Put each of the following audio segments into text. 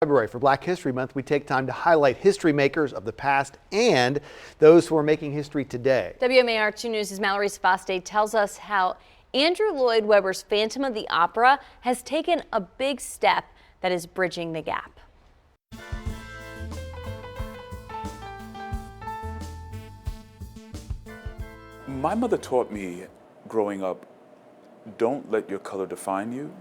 February. For Black History Month, we take time to highlight history makers of the past and those who are making history today. WMAR 2 News' Mallory Savaste tells us how Andrew Lloyd Webber's Phantom of the Opera has taken a big step that is bridging the gap. My mother taught me growing up, don't let your color define you.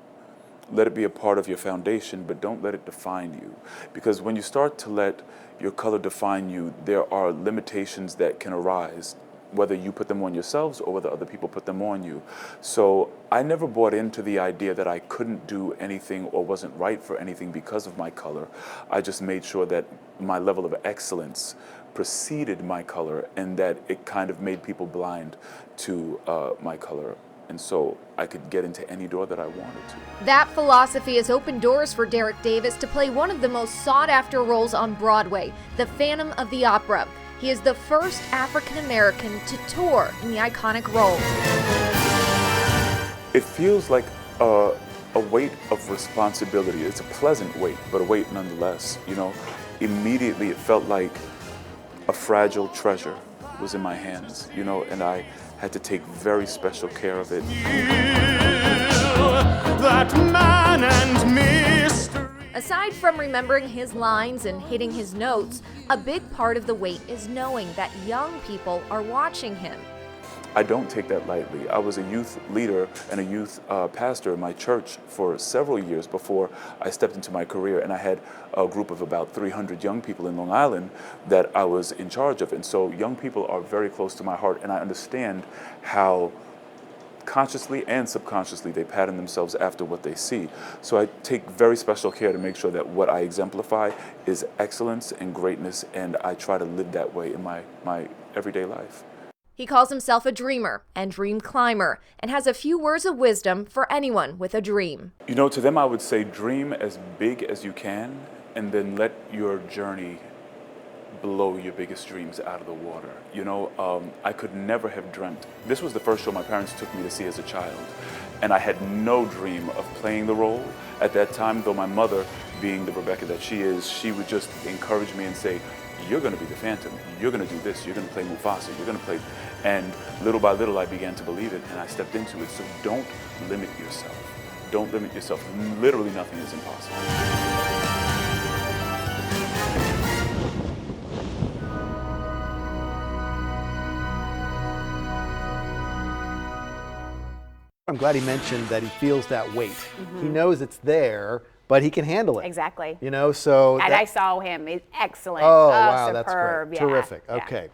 Let it be a part of your foundation, but don't let it define you. Because when you start to let your color define you, there are limitations that can arise, whether you put them on yourselves or whether other people put them on you. So I never bought into the idea that I couldn't do anything or wasn't right for anything because of my color. I just made sure that my level of excellence preceded my color and that it kind of made people blind to my color. And so I could get into any door that I wanted to. That philosophy has opened doors for Derek Davis to play one of the most sought-after roles on Broadway, the Phantom of the Opera. He is the first African-American to tour in the iconic role. It feels like a weight of responsibility. It's a pleasant weight, but a weight nonetheless. You know, immediately it felt like a fragile treasure was in my hands, you know, and I had to take very special care of it. Aside from remembering his lines and hitting his notes, a big part of the weight is knowing that young people are watching him. I don't take that lightly. I was a youth leader and a youth pastor in my church for several years before I stepped into my career, and I had a group of about 300 young people in Long Island that I was in charge of. And so young people are very close to my heart, and I understand how consciously and subconsciously they pattern themselves after what they see. So I take very special care to make sure that what I exemplify is excellence and greatness, and I try to live that way in my everyday life. He calls himself a dreamer and dream climber and has a few words of wisdom for anyone with a dream. You know, to them I would say dream as big as you can and then let your journey blow your biggest dreams out of the water. You know, I could never have dreamt. This was the first show my parents took me to see as a child, and I had no dream of playing the role at that time, though my mother, being the Rebecca that she is, she would just encourage me and say, you're going to be the Phantom, you're going to do this, you're going to play Mufasa, you're going to play, and little by little I began to believe it and I stepped into it. So don't limit yourself. Don't limit yourself. Literally nothing is impossible. I'm glad he mentioned that he feels that weight. He knows it's there, but he can handle it. Exactly. You know, so. And I saw him. He's excellent. Oh, wow, superb. that's great. Terrific. Okay.